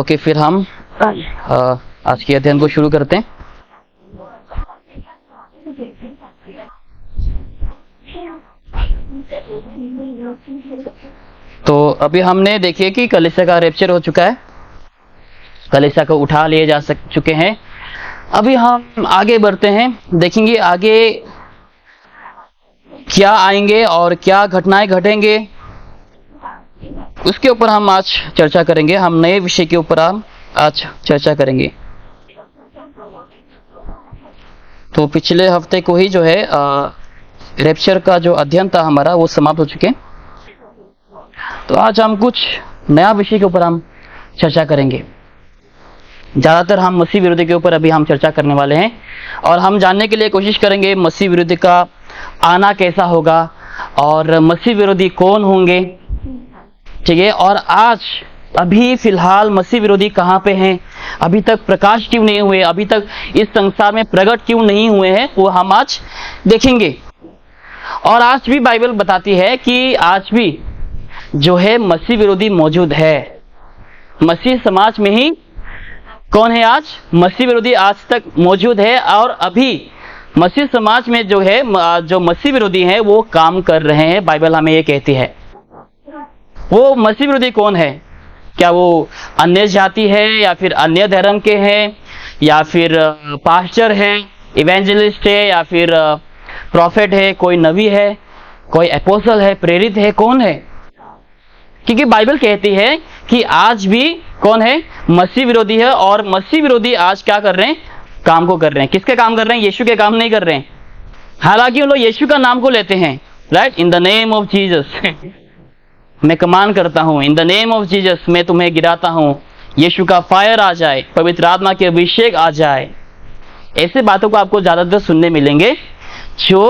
Okay, फिर हम आज के अध्ययन को शुरू करते हैं। तो अभी हमने देखिए कि कलीसिया का रैप्चर हो चुका है, कलीसिया को उठा लिए जा चुके हैं। अभी हम आगे बढ़ते हैं, देखेंगे आगे क्या आएंगे और क्या घटनाएं घटेंगे, उसके ऊपर हम आज चर्चा करेंगे। हम नए विषय के ऊपर हम आज चर्चा करेंगे। तो पिछले हफ्ते को ही जो है रैप्चर का जो अध्ययन था हमारा वो समाप्त हो चुके हैं। तो आज हम कुछ नया विषय के ऊपर हम चर्चा करेंगे। ज़्यादातर हम मसीह विरोधी के ऊपर अभी हम चर्चा करने वाले हैं और हम जानने के लिए कोशिश करेंगे मसीह विरोधी का आना कैसा होगा और मसीह विरोधी कौन होंगे, ठीक है। और आज अभी फिलहाल मसीह विरोधी कहाँ पे हैं, अभी तक प्रकाश क्यों नहीं हुए, अभी तक इस संसार में प्रकट क्यों नहीं हुए हैं, वो हम आज देखेंगे। और आज भी बाइबल बताती है कि आज भी जो है मसीह विरोधी मौजूद है। मसीह समाज में ही कौन है आज? मसीह विरोधी आज तक मौजूद है और अभी मसीह समाज में जो है जो मसीह विरोधी हैं वो काम कर रहे हैं। बाइबल हमें ये कहती है। वो मसीह विरोधी कौन है? क्या वो अन्य जाति है या फिर अन्य धर्म के हैं या फिर पास्टर है, इवेंजलिस्ट है या फिर प्रॉफिट है, कोई नबी है, कोई एपोस्टल है, प्रेरित है, कौन है? क्योंकि बाइबल कहती है कि आज भी कौन है? मसीह विरोधी है। और मसीह विरोधी आज क्या कर रहे हैं? काम को कर रहे हैं। किसके काम कर रहे हैं? यीशु के काम नहीं कर रहे हैं। हालांकि उन लोग यीशु का नाम को लेते हैं, right, in the name of Jesus मैं कमांड करता हूं, in the name of Jesus मैं तुम्हें गिराता हूं, यीशु का फायर आ जाए, पवित्र आत्मा के अभिषेक आ जाए। ऐसे बातों को आपको ज्यादातर सुनने मिलेंगे जो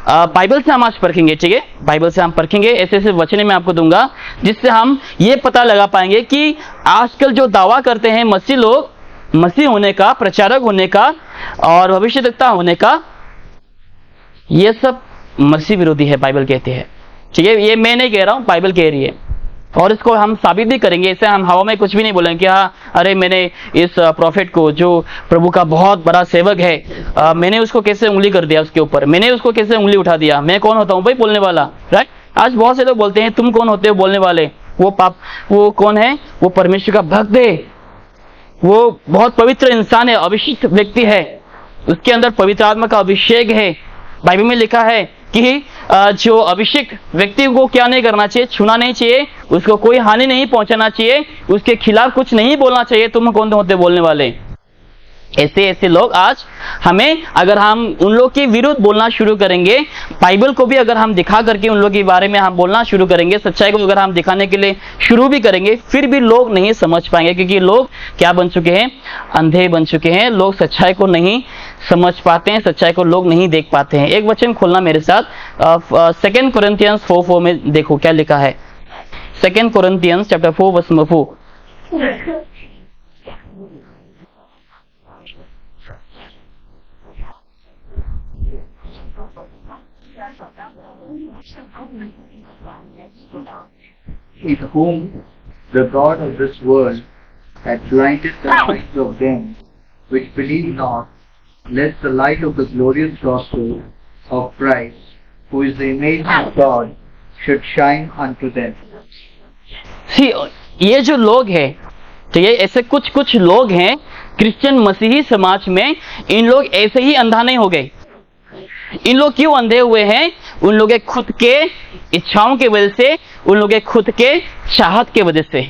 बाइबल से हम आज परखेंगे, ठीक है। बाइबल से हम परखेंगे, ऐसे ऐसे वचन मैं आपको दूंगा जिससे हम ये पता लगा पाएंगे कि आजकल जो दावा करते हैं मसीह लोग, मसीह होने का, प्रचारक होने का और भविष्यद्वक्ता होने का, ये सब मसीह विरोधी है, बाइबल कहती है, ठीक है। ये मैं नहीं कह रहा हूं, बाइबल कह रही है। और इसको हम साबित भी करेंगे। इससे हम हवा में कुछ भी नहीं बोलेंगे कि हाँ अरे मैंने इस प्रॉफिट को, जो प्रभु का बहुत बड़ा सेवक है, मैंने उसको कैसे उंगली कर दिया उसके ऊपर, मैंने उसको कैसे उंगली उठा दिया, मैं कौन होता हूँ भाई बोलने वाला, राइट। आज बहुत से लोग बोलते हैं तुम कौन होते हो बोलने वाले, वो कौन है? वो परमेश्वर का भक्त है, वो बहुत पवित्र इंसान है, अभिषिक्त व्यक्ति है, उसके अंदर पवित्र आत्मा का अभिषेक है। बाइबल में लिखा है कि जो अभिषेक व्यक्ति को क्या नहीं करना चाहिए? छूना नहीं चाहिए, उसको कोई हानि नहीं पहुंचाना चाहिए, उसके खिलाफ कुछ नहीं बोलना चाहिए। तुम कौन होते बोलने वाले? ऐसे लोग आज हमें, अगर हम उन लोग के विरुद्ध बोलना शुरू करेंगे, बाइबल को भी अगर हम दिखा करके उन लोग के बारे में हम बोलना शुरू करेंगे, सच्चाई को अगर हम दिखाने के लिए शुरू भी करेंगे, फिर भी लोग नहीं समझ पाएंगे। क्योंकि लोग क्या बन चुके हैं? अंधे बन चुके हैं। लोग सच्चाई को नहीं समझ पाते हैं, सच्चाई को लोग नहीं देख पाते हैं। एक वचन खोलना मेरे साथ, 2 कोरिन्थियंस 4:4 में देखो क्या लिखा है। 2 कोरिन्थियंस chapter 4 verse 4। In whom the God of this world had blinded the minds of them which believe not, lest the light of the glorious gospel of Christ, who is the image of God, should shine unto them. See, ये जो लोग हैं, तो ये ऐसे कुछ लोग हैं क्रिश्चियन मसीही समाज में, इन लोग ऐसे ही अंधा नहीं हो गए। इन लोग क्यों अंधे हुए हैं? उन लोग के खुद के इच्छाओं की वजह से, उन लोग के खुद के चाहत के वजह से।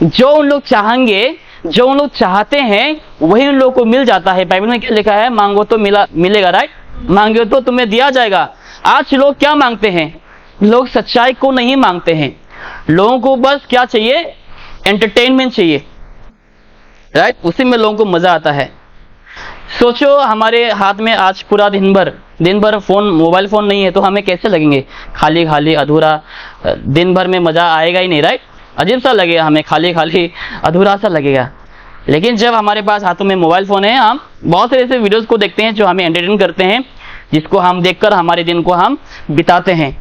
जो उन लोग चाहेंगे, जो उन लोग चाहते हैं, वही उन लोगों को मिल जाता है। बाइबल में क्या लिखा है? मांगो तो मिलेगा, राइट, मांगो तो तुम्हें दिया जाएगा। आज लोग क्या मांगते हैं? लोग सच्चाई को नहीं मांगते हैं। लोगों को बस क्या चाहिए? एंटरटेनमेंट चाहिए, राइट, उसी में लोगों को मजा आता है। सोचो हमारे हाथ में आज पूरा दिन भर फोन, मोबाइल फोन नहीं है तो हमें कैसे लगेंगे? खाली अधूरा, दिन भर में मजा आएगा ही नहीं, राइट, अजीब सा लगेगा हमें, खाली अधूरा सा लगेगा। लेकिन जब हमारे पास हाथों में मोबाइल फोन है, हम बहुत सारे ऐसे वीडियोस को देखते हैं जो हमें एंटरटेन करते हैं, जिसको हम देखकर हमारे दिन को हम बिताते हैं।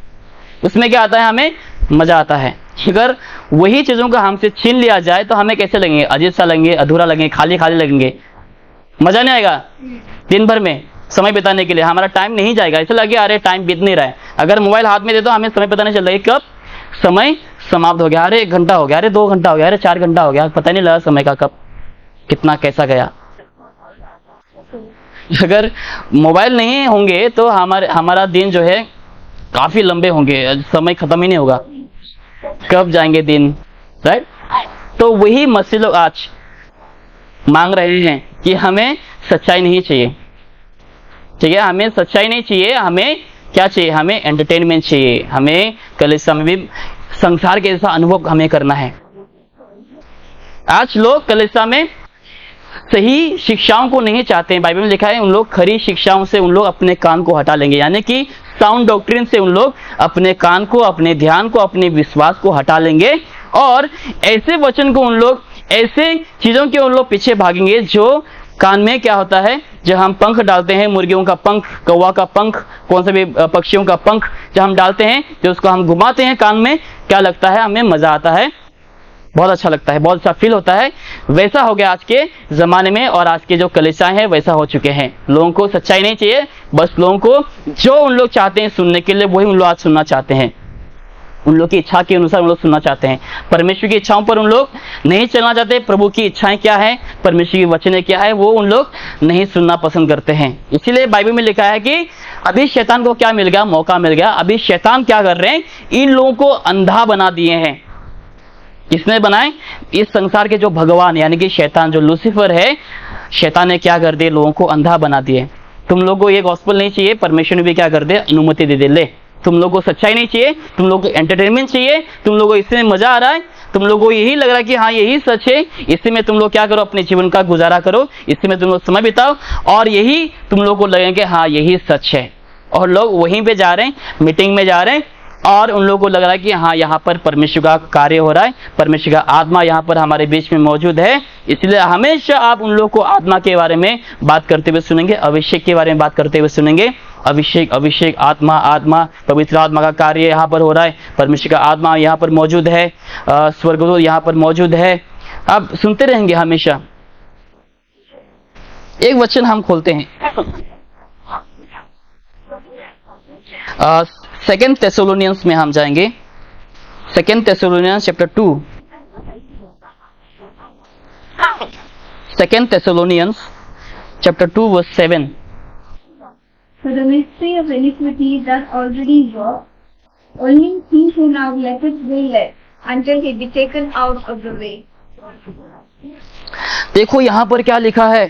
उसमें क्या आता है? हमें मजा आता है। अगर वही चीजों को हमसे छीन लिया जाए तो हमें कैसे लगेंगे? अजीब सा लगेंगे, अधूरा लगेंगे, खाली खाली लगेंगे, मजा नहीं आएगा दिन भर में समय बिताने के लिए, हमारा टाइम नहीं जाएगा, ऐसा लगे अरे टाइम बीत नहीं रहा है। अगर मोबाइल हाथ में दे दो हमें समय पता नहीं चल रहा है कब समय समाप्त हो गया, अरे 1 घंटा हो गया, अरे 2 घंटा हो गया, अरे 4 घंटा हो गया, पता नहीं लगा समय का कब कितना कैसा गया। अगर मोबाइल नहीं होंगे तो हमारा दिन जो है काफी लंबे होंगे, समय खत्म ही नहीं होगा, कब जाएंगे दिन, राइट। तो वही मसीह लोग आज मांग रहे हैं कि हमें सच्चाई नहीं चाहिए, ठीक है, हमें सच्चाई नहीं चाहिए, हमें क्या चाहिए? हमें एंटरटेनमेंट चाहिए, हमें कलीसिया में भी संसार के जैसा अनुभव हमें करना है। आज लोग कलीसिया में सही शिक्षाओं को नहीं चाहते हैं। बाइबल में लिखा है उन लोग खरी शिक्षाओं से उन लोग अपने कान को हटा लेंगे, यानी कि साउंड डॉक्ट्रिन से उन लोग अपने कान को, अपने ध्यान को, अपने विश्वास को हटा लेंगे और ऐसे वचन को उन लोग, ऐसे चीजों के उन लोग पीछे भागेंगे जो कान में क्या होता है, जब हम पंख डालते हैं, मुर्गियों का पंख, कौवा का पंख, कौन से भी पक्षियों का पंख जब हम डालते हैं, जो उसको हम घुमाते हैं कान में, क्या लगता है? हमें मजा आता है, बहुत अच्छा लगता है, बहुत अच्छा फील होता है। वैसा हो गया आज के जमाने में, और आज के जो कलीसियाएं हैं वैसा हो चुके हैं। लोगों को सच्चाई नहीं चाहिए, बस लोगों को जो उन लोग चाहते हैं सुनने के लिए वही उन लोग आज सुनना चाहते हैं, उन लोग की इच्छा के अनुसार उन लोग सुनना चाहते हैं। परमेश्वर की इच्छाओं पर उन लोग नहीं चलना चाहते, प्रभु की इच्छाएं क्या है, परमेश्वर की वचनें क्या है, वो उन लोग नहीं सुनना पसंद करते हैं। इसीलिए बाइबल में लिखा है कि अभी शैतान को क्या मिल गया? मौका मिल गया। अभी शैतान क्या कर रहे हैं? इन लोगों को अंधा बना दिए हैं। किसने बनाए? इस संसार के जो भगवान यानी कि शैतान, जो लूसीफर है, शैतान ने क्या कर दिया? लोगों को अंधा बना दिए। तुम लोगों को ये गॉस्पेल नहीं चाहिए, परमेश्वर ने भी क्या कर दिया? अनुमति दे दे, ले तुम लोगों को सच्चाई नहीं चाहिए, तुम लोगों को एंटरटेनमेंट चाहिए, तुम लोगों को इसमें मजा आ रहा है, तुम लोगों को यही लग रहा है कि हाँ यही सच है, इसी में तुम लोग क्या करो? अपने जीवन का गुजारा करो, इसी में तुम लोग समय बिताओ, और यही तुम लोग को लगेगा हाँ यही सच है। और लोग वहीं पे जा रहे हैं, मीटिंग में जा रहे हैं, और उन लोगों को लग रहा है कि हाँ यहाँ पर परमेश्वर का कार्य हो रहा है, परमेश्वर का आत्मा यहाँ पर हमारे बीच में मौजूद है। इसलिए हमेशा आप उन लोगों को आत्मा के बारे में बात करते हुए सुनेंगे, अभिषेक के बारे में बात करते हुए सुनेंगे। अभिषेक, अभिषेक, आत्मा, आत्मा, पवित्र आत्मा का कार्य यहाँ पर हो रहा है, परमेश्वर का आत्मा यहाँ पर मौजूद है, स्वर्गदूत यहाँ पर मौजूद है। आप सुनते रहेंगे हमेशा। एक वचन हम खोलते हैं, 2 थेसलोनियंस में हम जाएंगे, 2 Thessalonians chapter 2, 2 Thessalonians chapter 2 verse 7। For the mystery of iniquity does already work, only he who now letteth will let, until he be taken out of the way. देखो यहाँ पर क्या लिखा है।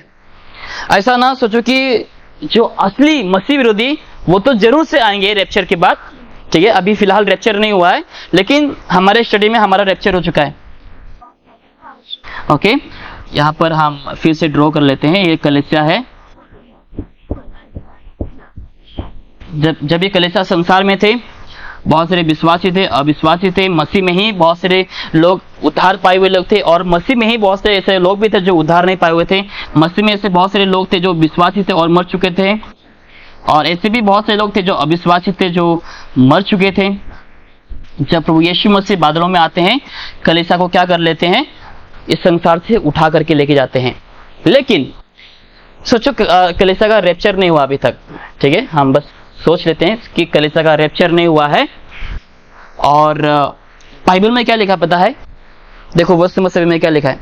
ऐसा ना सोचो कि जो असली मसीह विरोधी वो तो जरूर से आएंगे रैप्चर के बाद, ठीक है, अभी फिलहाल रैप्चर नहीं हुआ है, लेकिन हमारे स्टडी में हमारा रैप्चर हो चुका है। ओके, यहाँ पर हम फिर से ड्रॉ कर लेते हैं। ये कलीसिया है, जब ये कलीसिया संसार में थे, बहुत सारे विश्वासी थे, अविश्वासी थे, मसीह में ही बहुत सारे लोग उद्धार पाए हुए लोग थे, और मसीह में ही बहुत सारे ऐसे लोग भी थे जो उद्धार नहीं पाए हुए थे। मसीह में ऐसे बहुत सारे लोग थे जो विश्वासी थे और मर चुके थे, और ऐसे भी बहुत से लोग थे जो अविश्वासी थे जो मर चुके थे। जब प्रभु यीशु मसीह बादलों में आते हैं, कलीसिया को क्या कर लेते हैं? इस संसार से उठा करके लेके जाते हैं। लेकिन सोचो कलीसिया का रैप्चर नहीं हुआ अभी तक, ठीक है, हम बस सोच लेते हैं कि कलीसिया का रैप्चर नहीं हुआ है। और बाइबल में क्या लिखा पता है? देखो वर्ष नंबर 7 में क्या लिखा है,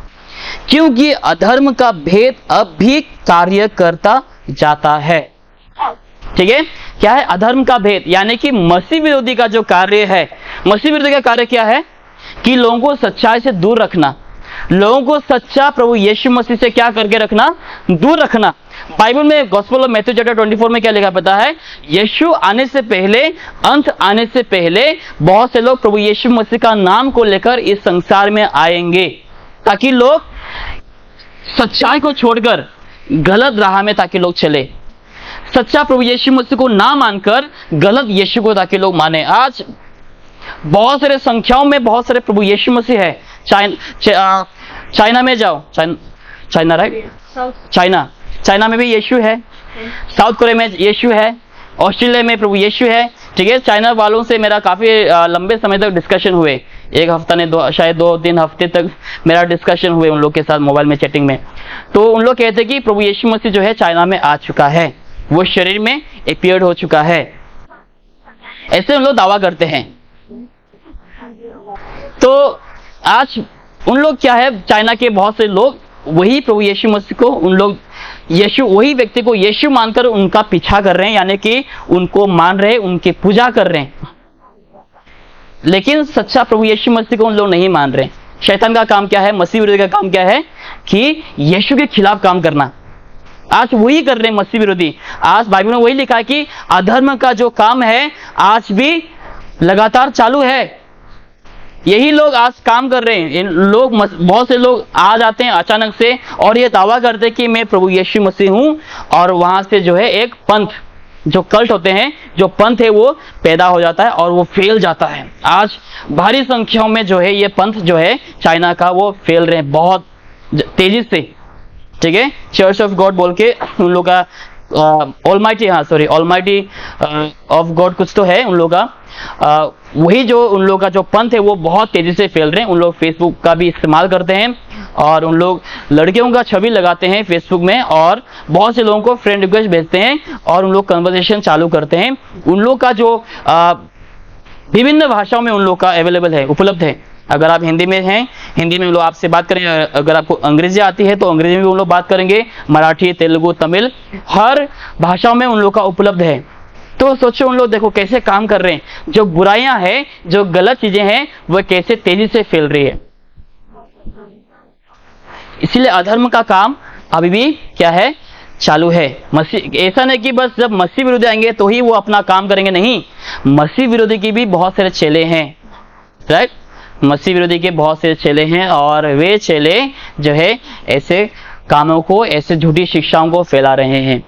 क्योंकि अधर्म का भेद अब भी कार्य करता जाता है। ठीक है, क्या है? अधर्म का भेद, यानी कि मसीह विरोधी का जो कार्य है। मसीह विरोधी का कार्य क्या है? कि लोगों को सच्चाई से दूर रखना, लोगों को सच्चा प्रभु यीशु मसीह से क्या करके रखना? दूर रखना। बाइबल में गॉस्पेल ऑफ मैथ्यू चैप्टर 24 में क्या लिखा पता है? यीशु आने से पहले, अंत आने से पहले बहुत से लोग प्रभु यीशु मसीह का नाम को लेकर इस संसार में आएंगे, ताकि लोग सच्चाई को छोड़कर गलत राह में ताकि लोग चले, सच्चा प्रभु यीशु मसीह को ना मानकर गलत यीशु को ताकि लोग माने। आज बहुत सारे संख्याओं में बहुत सारे प्रभु यीशु मसीह है। चाइना में जाओ, चाइना राइट, चाइना में भी यीशु है, साउथ कोरिया में यीशु है, ऑस्ट्रेलिया में प्रभु यीशु है, ठीक है। चाइना वालों से मेरा काफी लंबे समय तक डिस्कशन हुए, एक हफ्ता ने शायद 2-3 हफ्ते तक मेरा डिस्कशन हुए उन लोग के साथ मोबाइल में चैटिंग में। तो उन लोग कहते कि प्रभु यीशु मसीह जो है चाइना में आ चुका है, वो शरीर में अपीयर्ड हो चुका है, ऐसे उन लोग दावा करते हैं। तो आज उन लोग क्या है, चाइना के बहुत से लोग वही प्रभु यीशु मसीह को, उन लोग यीशु, वही व्यक्ति को यीशु मानकर उनका पीछा कर रहे हैं, यानी कि उनको मान रहे हैं, उनकी पूजा कर रहे हैं। लेकिन सच्चा प्रभु यीशु मसीह को उन लोग नहीं मान रहे। शैतान का काम क्या है, मसीह विरोधी का काम क्या है कि यीशु के खिलाफ काम करना। आज वही कर रहे हैं मसीह विरोधी। आज बाइबल में वही लिखा है कि अधर्म का जो काम है आज भी लगातार चालू है। यही लोग आज काम कर रहे हैं। इन लोग, बहुत से लोग आ जाते हैं अचानक से और ये दावा करते हैं कि मैं प्रभु यीशु मसीह हूं, और वहां से जो है एक पंथ, जो कल्ट होते हैं, जो पंथ है वो पैदा हो जाता है और वो फैल जाता है। आज भारी संख्याओं में जो है ये पंथ जो है चाइना का वो फैल रहे हैं बहुत तेजी से, ठीक है। चर्च ऑफ गॉड बोल के उन लोग का ऑलमाइटी, ऑलमाइटी ऑफ गॉड कुछ तो है उन लोग का, वही जो उन लोग का जो पंथ है वो बहुत तेजी से फैल रहे हैं। उन लोग फेसबुक का भी इस्तेमाल करते हैं और उन लोग लड़कियों का छवि लगाते हैं फेसबुक में और बहुत से लोगों को फ्रेंड रिक्वेस्ट भेजते हैं और उन लोग कन्वर्सेशन चालू करते हैं। उन लोग का जो विभिन्न भाषाओं में उन लोग का अवेलेबल है, उपलब्ध है। अगर आप हिंदी में हैं, हिंदी में लोग आपसे बात करेंगे, अगर आपको अंग्रेजी आती है तो अंग्रेजी में भी उन लोग बात करेंगे, मराठी, तेलुगु, तमिल, हर भाषाओं में उन लोग का उपलब्ध है। तो सोचो उन लोग देखो कैसे काम कर रहे हैं, जो बुराइयां हैं, जो गलत चीजें हैं, वह कैसे तेजी से फैल रही है। इसलिए अधर्म का काम अभी भी क्या है, चालू है। मसीह, ऐसा नहीं कि बस जब मसीह विरोधी आएंगे तो ही वो अपना काम करेंगे, नहीं, मसीह विरोधी की भी बहुत सारे चेले हैं, राइट। मसीह विरोधी के बहुत से चेले हैं और वे चेले जो है ऐसे कामों को, ऐसे झूठी शिक्षाओं को फैला रहे हैं।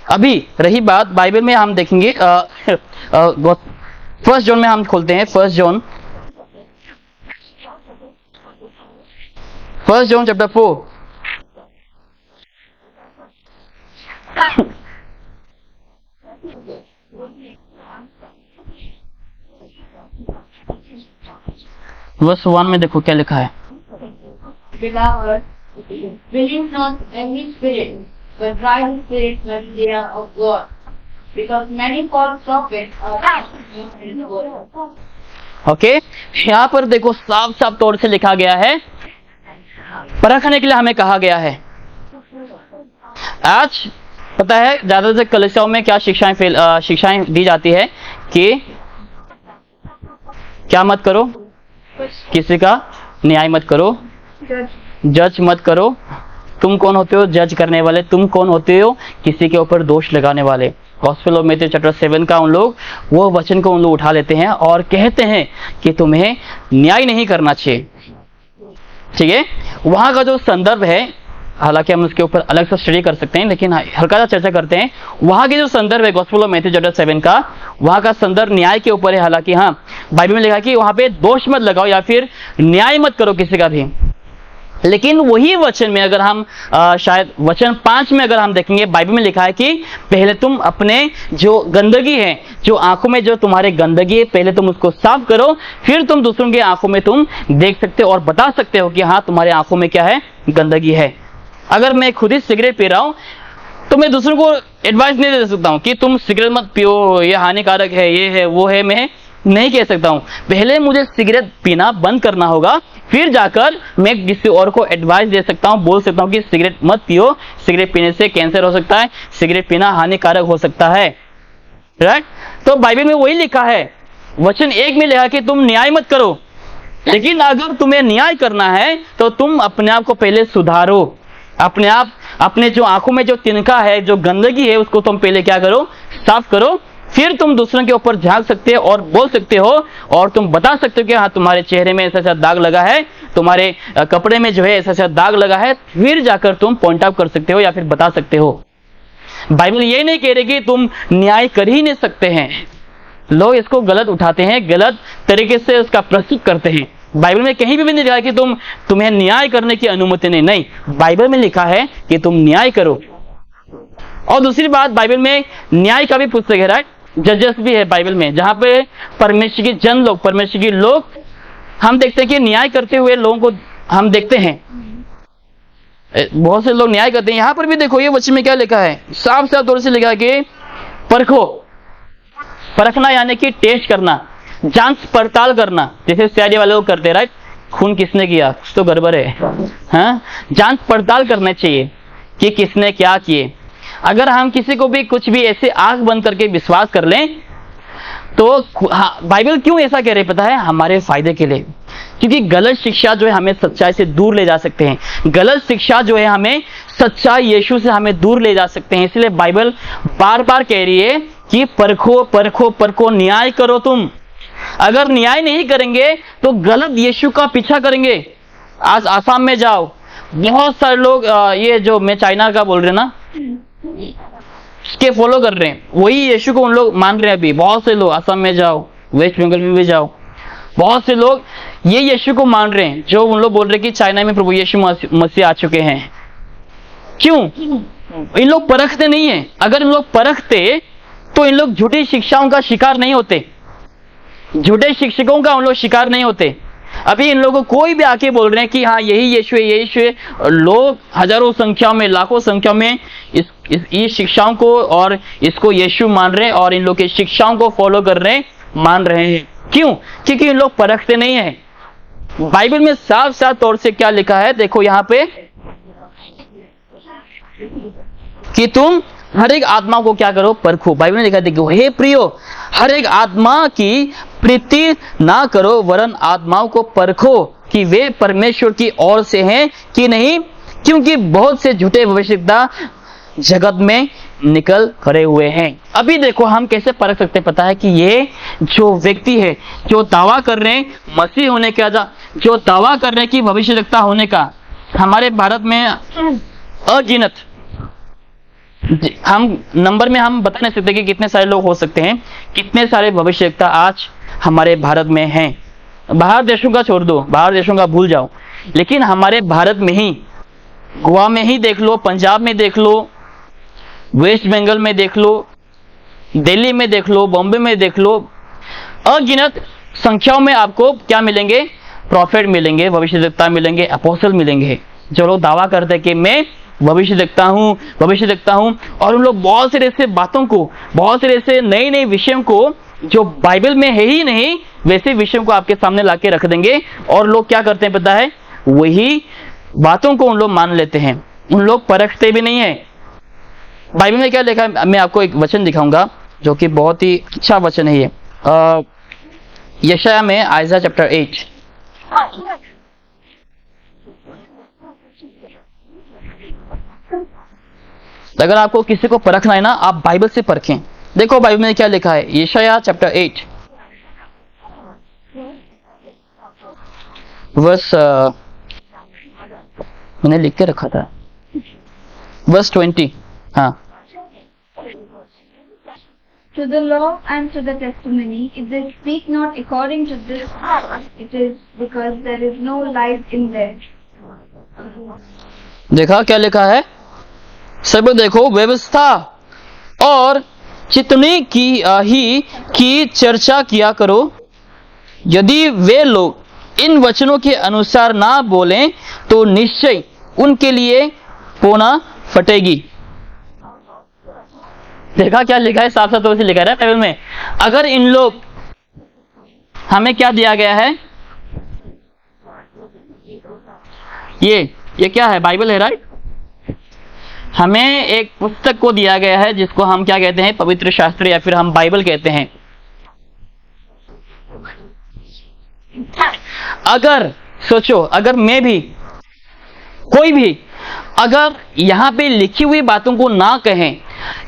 अभी रही बात बाइबल में, हम देखेंगे 1 जॉन में हम खोलते हैं, 1 जॉन चैप्टर 4। वर्स 1 में देखो क्या लिखा है। Beloved, believe not every spirit, but try the spirits when they are of God, because many false prophets are in the world. Okay, यहाँ पर देखो साफ साफ तौर से लिखा गया है, परखने के लिए हमें कहा गया है। आज पता है ज्यादातर कलीसियाओं में क्या शिक्षाएं दी जाती है कि क्या मत करो, किसी का न्याय मत करो, जज मत करो। तुम कौन होते हो जज करने वाले, तुम कौन होते हो किसी के ऊपर दोष लगाने वाले। गॉस्पेल ऑफ मैथ्यू चैप्टर 7 का उन लोग वो वचन को उन लोग उठा लेते हैं और कहते हैं कि तुम्हें न्याय नहीं करना चाहिए, ठीक है। वहां का जो संदर्भ है, हालांकि हम उसके ऊपर अलग से स्टडी कर सकते हैं, लेकिन हल्का सा चर्चा करते हैं। वहां के जो संदर्भ है गॉस्पेल ऑफ मैथ्यू चैप्टर 7 का, वहां का संदर्भ न्याय के ऊपर है। हालांकि हाँ, बाइबल में लिखा कि वहां पे दोष मत लगाओ या फिर न्याय मत करो किसी का भी। लेकिन वही वचन में अगर हम शायद वचन 5 में अगर हम देखेंगे, बाइबल में लिखा है कि पहले तुम अपने जो गंदगी है, जो आंखों में जो तुम्हारे गंदगी है, पहले तुम उसको साफ करो, फिर तुम दूसरों की आंखों में तुम देख सकते हो और बता सकते हो कि हाँ तुम्हारे आंखों में क्या है, गंदगी है। अगर मैं खुद ही सिगरेट पी रहा हूं तो मैं दूसरों को एडवाइस नहीं दे सकता हूं कि तुम सिगरेट मत पियो, ये हानिकारक है, ये है, वो है, मैं नहीं कह सकता हूं। पहले मुझे सिगरेट पीना बंद करना होगा, फिर जाकर मैं किसी और को एडवाइस दे सकता हूं, बोल सकता हूं कि सिगरेट मत पियो, सिगरेट पीने से कैंसर हो सकता है, सिगरेट पीना हानिकारक हो सकता है, राइट। तो बाइबल में वही लिखा है, वचन 1 में लिखा कि तुम न्याय मत करो। लेकिन अगर तुम्हें न्याय करना है तो तुम अपने आप को पहले सुधारो, अपने जो आंखों में जो तिनका है, जो गंदगी है, उसको तुम पहले क्या करो, साफ करो, फिर तुम दूसरों के ऊपर झांक सकते हो और बोल सकते हो और तुम बता सकते हो कि हाँ तुम्हारे चेहरे में ऐसा ऐसा दाग लगा है, तुम्हारे कपड़े में जो है ऐसा ऐसा दाग लगा है, फिर जाकर तुम पॉइंट आउट कर सकते हो या फिर बता सकते हो। बाइबल ये नहीं कह रही कि तुम न्याय कर ही नहीं सकते हैं। लोग इसको गलत उठाते हैं, गलत तरीके से उसका प्रस्तुत करते हैं। बाइबल में कहीं भी नहीं लिखा कि तुम्हें न्याय करने की अनुमति नहीं। बाइबल में लिखा है कि तुम न्याय करो, और दूसरी बात, बाइबल में न्याय का भी पुस्तक है, राइट, जजेस भी है बाइबल में, जहां पे परमेश्वर के जन लोग, परमेश्वर के लोग, हम देखते हैं कि न्याय करते हुए लोगों को हम देखते हैं, बहुत से लोग न्याय करते हैं। यहां पर भी देखो ये वचन में क्या लिखा है, साफ साफ तौर से लिखा है कि परखो, परखना यानी कि टेस्ट करना, जांच पड़ताल करना, जैसे सीआईडी वाले लोग करते हैं, राइट, खून किसने किया, कुछ तो गड़बड़ है, हाँ, जांच पड़ताल करना चाहिए कि किसने क्या किए। अगर हम किसी को भी कुछ भी ऐसे आंख बंद करके विश्वास कर लें तो हाँ, बाइबल क्यों ऐसा कह रही पता है, हमारे फायदे के लिए, क्योंकि गलत शिक्षा जो है हमें सच्चाई से दूर ले जा सकते हैं, गलत शिक्षा जो है हमें सच्चाई यीशु से हमें दूर ले जा सकते हैं। इसलिए बाइबल बार बार कह रही है कि परखो परखो परखो, न्याय करो तुम। अगर न्याय नहीं करेंगे तो गलत यीशु का पीछा करेंगे। आज आसाम में जाओ, बहुत सारे लोग ये जो मैं चाइना का बोल रहे ना, इसके फॉलो कर रहे हैं, वही यीशु को उन लोग मान रहे हैं अभी। बहुत से लोग आसाम में जाओ, वेस्ट बंगाल में भी जाओ, बहुत से लोग ये यीशु को मान रहे हैं जो उन लोग बोल रहे हैं कि चाइना में प्रभु यीशु मसीह आ चुके हैं। क्यों? इन लोग परखते नहीं है। अगर इन लोग परखते तो इन लोग झूठी शिक्षाओं का शिकार नहीं होते, झूठे शिक्षकों का उन लोग शिकार नहीं होते। अभी इन लोगों को कोई भी आके बोल रहे हैं कि हाँ यही यीशु है, यही यीशु है, लोग हजारों संख्या में, लाखों संख्या में इस शिक्षाओं को और इसको यीशु मान रहे हैं और इन लोग की शिक्षाओं को फॉलो कर रहे हैं, मान रहे हैं। क्यों? क्योंकि इन लोग परखते नहीं है। बाइबल में साफ साफ तौर से क्या लिखा है, देखो यहां पे कि तुम हर एक आत्मा को क्या करो, परखो। बाइबल में लिखा है, देखो, हे प्रियो, हर एक आत्मा की प्रीति ना करो, वरन आत्माओं को परखो कि वे परमेश्वर की ओर से हैं कि नहीं, क्योंकि बहुत से झूठे भविष्यवक्ता जगत में निकल खड़े हुए हैं। अभी देखो हम कैसे परख सकते हैं, पता है कि ये जो व्यक्ति है जो दावा कर रहे हैं मसीह होने का, जो दावा कर रहे हैं कि भविष्यवक्ता होने का, हमारे भारत में अगिनत, हम नंबर में हम बता नहीं सकते कि कितने सारे लोग हो सकते हैं, कितने सारे भविष्यवक्ता आज हमारे भारत में हैं। बाहर देशों का छोड़ दो, बाहर देशों का भूल जाओ, लेकिन हमारे भारत में ही, गोवा में ही देख लो, पंजाब में देख लो, वेस्ट बंगाल में देख लो, दिल्ली में देख लो, बॉम्बे में देख लो, अगिनत संख्याओं में आपको क्या मिलेंगे, प्रॉफिट मिलेंगे, भविष्यवक्ता मिलेंगे, अपोस्टल मिलेंगे, जो लोग दावा करते हैं कि मैं भविष्य देखता हूं, और उन लोग बहुत से ऐसे बातों को, बहुत से ऐसे नए नए विषयों को जो बाइबल में है ही नहीं, वैसे विषयों को आपके सामने लाके रख देंगे, और लोग क्या करते हैं पता है, वही बातों को उन लोग मान लेते हैं, उन लोग परखते भी नहीं है। बाइबल में क्या लिखा है, मैं आपको एक वचन दिखाऊंगा जो कि बहुत ही अच्छा वचन है ये, यशायाह में, आइज़ाया चैप्टर 8। अगर आपको किसी को परखना है ना, आप बाइबल से परखें। देखो बाइबल में क्या लिखा है, यशायाह चैप्टर 8 वर्स, मैंने लिख के रखा था, वर्स 20। हाँ, To the law and to the testimony, if they speak not according to this, it is because there is no light in them. देखा क्या लिखा है, सब देखो, व्यवस्था और चितनी की चर्चा किया करो। यदि वे लोग इन वचनों के अनुसार ना बोलें तो निश्चय उनके लिए पोना फटेगी। देखा क्या लिखा है, साफ साफ तौर से लिखा है बाइबल में। अगर इन लोग, हमें क्या दिया गया है, ये क्या है, बाइबल है, राइट। हमें एक पुस्तक को दिया गया है जिसको हम क्या कहते हैं, पवित्र शास्त्र, या फिर हम बाइबल कहते हैं। अगर सोचो, अगर मैं भी, कोई भी अगर यहां पे लिखी हुई बातों को ना कहें,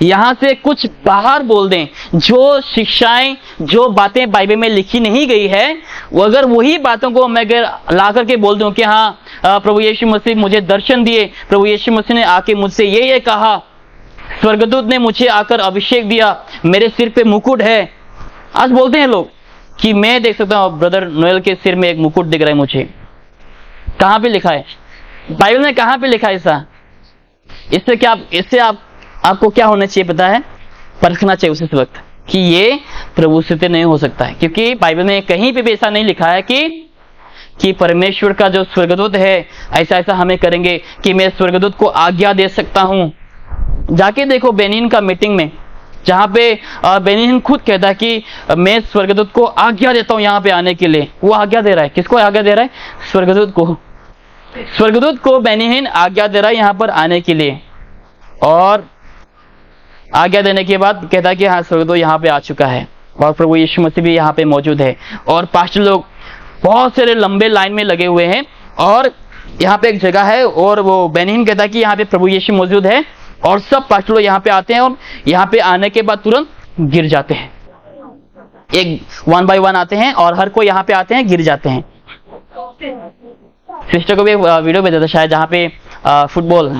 यहां से कुछ बाहर बोल दें, जो शिक्षाएं, जो बातें बाइबल में लिखी नहीं गई है, वो अगर वही बातों को मैं अगर ला करके बोल दूं कि हाँ प्रभु यीशु मसीह मुझे दर्शन दिए, प्रभु यीशु मसीह ने आके मुझसे ये कहा, स्वर्गदूत ने मुझे आकर अभिषेक दिया, मेरे सिर पे मुकुट है। आज बोलते हैं लोग कि मैं देख सकता हूं ब्रदर नोएल के सिर में एक मुकुट दिख रहा है मुझे। कहां पे लिखा है बाइबल में, कहां पे लिखा है ऐसा? इससे क्या, इससे आपको क्या होना चाहिए पता है? परखना चाहिए उस वक्त कि ये प्रभु से तो नहीं हो सकता है, क्योंकि बाइबल में कहीं पे भी ऐसा नहीं लिखा है कि परमेश्वर का जो स्वर्गदूत है ऐसा ऐसा हमें करेंगे कि मैं स्वर्गदूत को आज्ञा दे सकता हूं। जाके देखो बेनिन का मीटिंग में, जहां पे बेनिन खुद कहता है कि मैं स्वर्गदूत को आज्ञा देता हूं यहाँ पे आने के लिए। वो आज्ञा दे रहा है, किसको आज्ञा दे रहा है? स्वर्गदूत को। स्वर्गदूत को बेनिन आज्ञा दे रहा है यहाँ पर आने के लिए, और आज्ञा देने के बाद कहता है कि हाँ स्वर्गदूत यहाँ पे आ चुका है, और प्रभु यीशु मसीह भी यहाँ पे मौजूद है, और पास्टर लोग बहुत सारे लंबे लाइन में लगे हुए हैं, और यहाँ पे एक जगह है और वो बेनिन कहता है कि यहाँ पे प्रभु यीशु मौजूद है, और सब पास्टर लोग यहाँ पे आते हैं, और यहाँ पे आने के बाद तुरंत गिर जाते हैं। एक 1 by 1 आते हैं और हर कोई यहाँ पे आते हैं, गिर जाते हैं। सिस्टर को भी एक वीडियो भेजा था शायद, जहाँ पे फुटबॉल,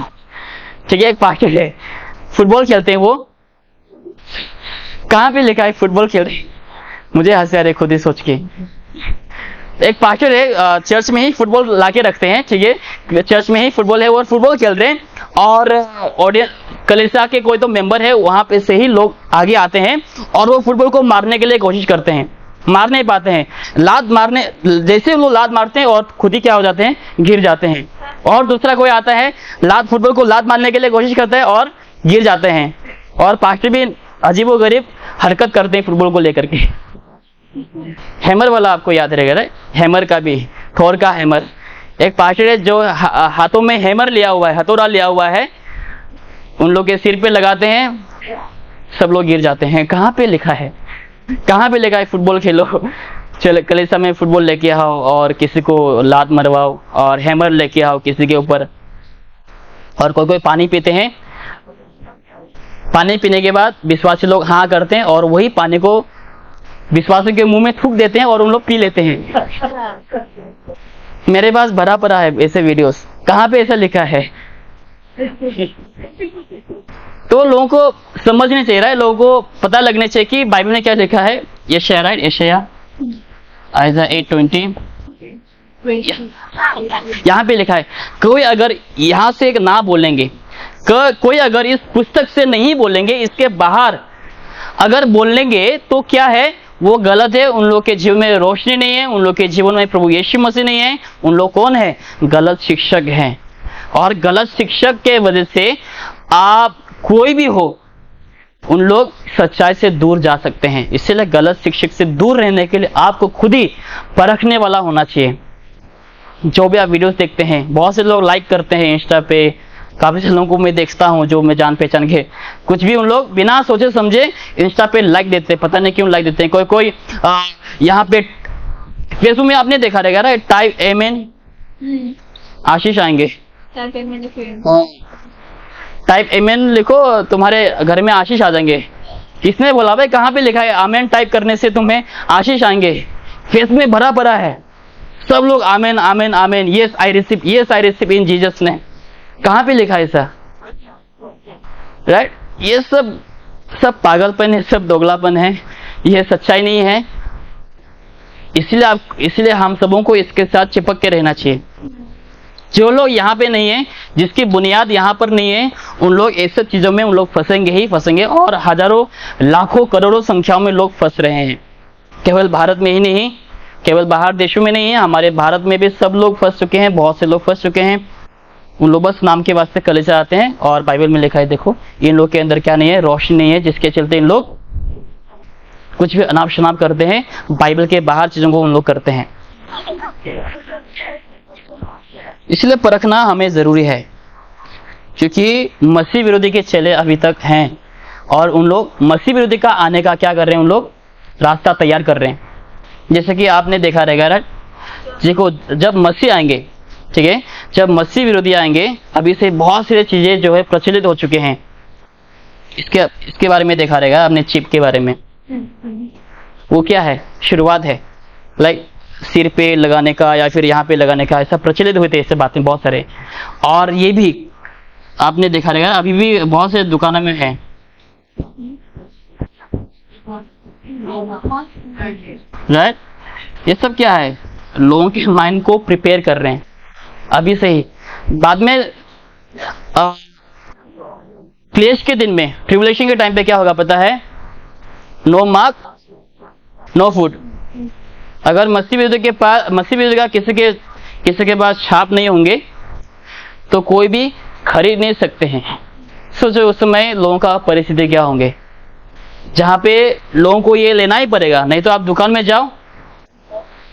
ठीक है, एक पास्टर है फुटबॉल खेलते हैं। वो कहाँ पे लिखा है फुटबॉल खेल रहे? मुझे हंसी आ रही खुद ही सोच के। एक पास्टर है, चर्च में ही फुटबॉल लाके रखते हैं, ठीक है, चर्च में ही फुटबॉल है और फुटबॉल खेल रहे हैं, और ऑडियंस कलीसिया के कोई तो मेंबर है, वहां पे से ही लोग आगे आते हैं और वो फुटबॉल को मारने के लिए कोशिश करते हैं, मार नहीं पाते हैं। लात मारने, जैसे वो लात मारते हैं और खुद ही क्या हो जाते हैं? गिर जाते हैं। और दूसरा कोई आता है, फुटबॉल को लात मारने के लिए कोशिश करता है और गिर जाते हैं। और पास्टर भी अजीबोगरीब हरकत करते हैं फुटबॉल को लेकर के। हैमर वाला आपको याद रहेगा ना, हैमर का भी, थोर का हैमर। एक पास्टर है जो हाथों में हैमर लिया हुआ है, हथौड़ा लिया हुआ है, उन लोग के सिर पे लगाते हैं, सब लोग गिर जाते हैं। कहाँ पे लिखा है? कहाँ पे लिखा है फुटबॉल खेलो, चलो कलीसिया में फुटबॉल लेके आओ और किसी को लात मरवाओ, और हैमर लेके आओ किसी के ऊपर। और कोई कोई पानी पीते हैं, पानी पीने के बाद विश्वासी लोग हाँ करते हैं और वही पानी को विश्वासियों के मुंह में थूक देते हैं और उन लोग पी लेते हैं। मेरे पास भरा पड़ा है ऐसे वीडियोस। कहाँ पे ऐसा लिखा है? तो लोगों को समझने चाहिए रहा है, लोगों को पता लगने चाहिए कि बाइबल में क्या लिखा है। यशायाह, राइट, यशायाह आयसा 8:20 यहाँ पे लिखा है, कोई अगर यहाँ से एक ना बोलेंगे, कोई अगर इस पुस्तक से नहीं बोलेंगे, इसके बाहर अगर बोलेंगे तो क्या है? वो गलत है। उन लोग के जीवन में रोशनी नहीं है, उन लोग के जीवन में प्रभु यीशु मसीह नहीं है। उन लोग कौन है? गलत शिक्षक हैं। और गलत शिक्षक के वजह से आप कोई भी हो, उन लोग सच्चाई से दूर जा सकते हैं। इसलिए गलत शिक्षक से दूर रहने के लिए आपको खुद ही परखने वाला होना चाहिए। जो भी आप वीडियोस देखते हैं, बहुत से लोग लाइक करते हैं इंस्टा पे, काफी से लोगों को मैं देखता हूँ जो मैं जान पहचान के, कुछ भी उन लोग बिना सोचे समझे इंस्टा पे लाइक देते हैं, पता नहीं क्यों लाइक देते हैं। कोई कोई यहाँ पे फेसबुक में आपने देखा रहेगा ना, टाइप एमेन आशीष आएंगे, टाइप एमेन लिखो तुम्हारे घर में आशीष आ जाएंगे। किसने बोला भाई? कहाँ पे लिखा है आमेन टाइप करने से तुम्हें आशीष आएंगे? फेसबुक में भरा पड़ा है, सब लोग amen amen amen, yes I receive in Jesus ने। कहाँ पे लिखा है ऐसा? राइट? ये सब पागलपन है, सब दोगलापन है, यह सच्चाई नहीं है। इसलिए हम सबों को इसके साथ चिपक के रहना चाहिए। जो लोग यहाँ पे नहीं है, जिसकी बुनियाद यहाँ पर नहीं है, उन लोग ऐसे चीजों में उन लोग फंसेंगे ही फंसेंगे, और हजारों लाखों करोड़ों संख्याओं में लोग फंस रहे हैं। केवल भारत में ही नहीं, केवल बाहर देशों में नहीं है, हमारे भारत में भी सब लोग फंस चुके हैं, बहुत से लोग फंस चुके हैं। उन लोग बस नाम के वास्ते कलीसिया आते हैं, और बाइबल में लिखा है देखो इन लोग के अंदर क्या नहीं है? रोशनी नहीं है, जिसके चलते इन लोग कुछ भी अनाप शनाप करते हैं, बाइबल के बाहर चीजों को उन लोग करते हैं। इसलिए परखना हमें जरूरी है, क्योंकि मसीह विरोधी के चेले अभी तक हैं, और उन लोग मसीह विरोधी का आने का क्या कर रहे हैं? उन लोग रास्ता तैयार कर रहे हैं। जैसे कि आपने देखा रहेगा, देखो जब मसीह आएंगे, ठीक है, जब मसीह विरोधी आएंगे, अभी से बहुत सारी चीजें जो है प्रचलित हो चुके हैं। इसके बारे में देखा रहेगा आपने, चिप के बारे में। वो क्या है? शुरुआत है, लाइक सिर पे लगाने का या फिर यहाँ पे लगाने का, ऐसा प्रचलित हुए थे ऐसे बातें बहुत सारे। और ये भी आपने देखा रहेगा, अभी भी बहुत से दुकानों में है। राइट? ये सब क्या है? लोगों की माइंड को प्रिपेयर कर रहे हैं अभी से ही। बाद में क्लेश के दिन में, ट्रिबुलेशन के टाइम पे क्या होगा पता है? No mark no food. अगर मसीह विरोधी का किसी के पास छाप नहीं होंगे तो कोई भी खरीद नहीं सकते हैं। सोचो उस समय लोगों का परिस्थिति क्या होंगे, जहां पे लोगों को ये लेना ही पड़ेगा, नहीं तो आप दुकान में जाओ,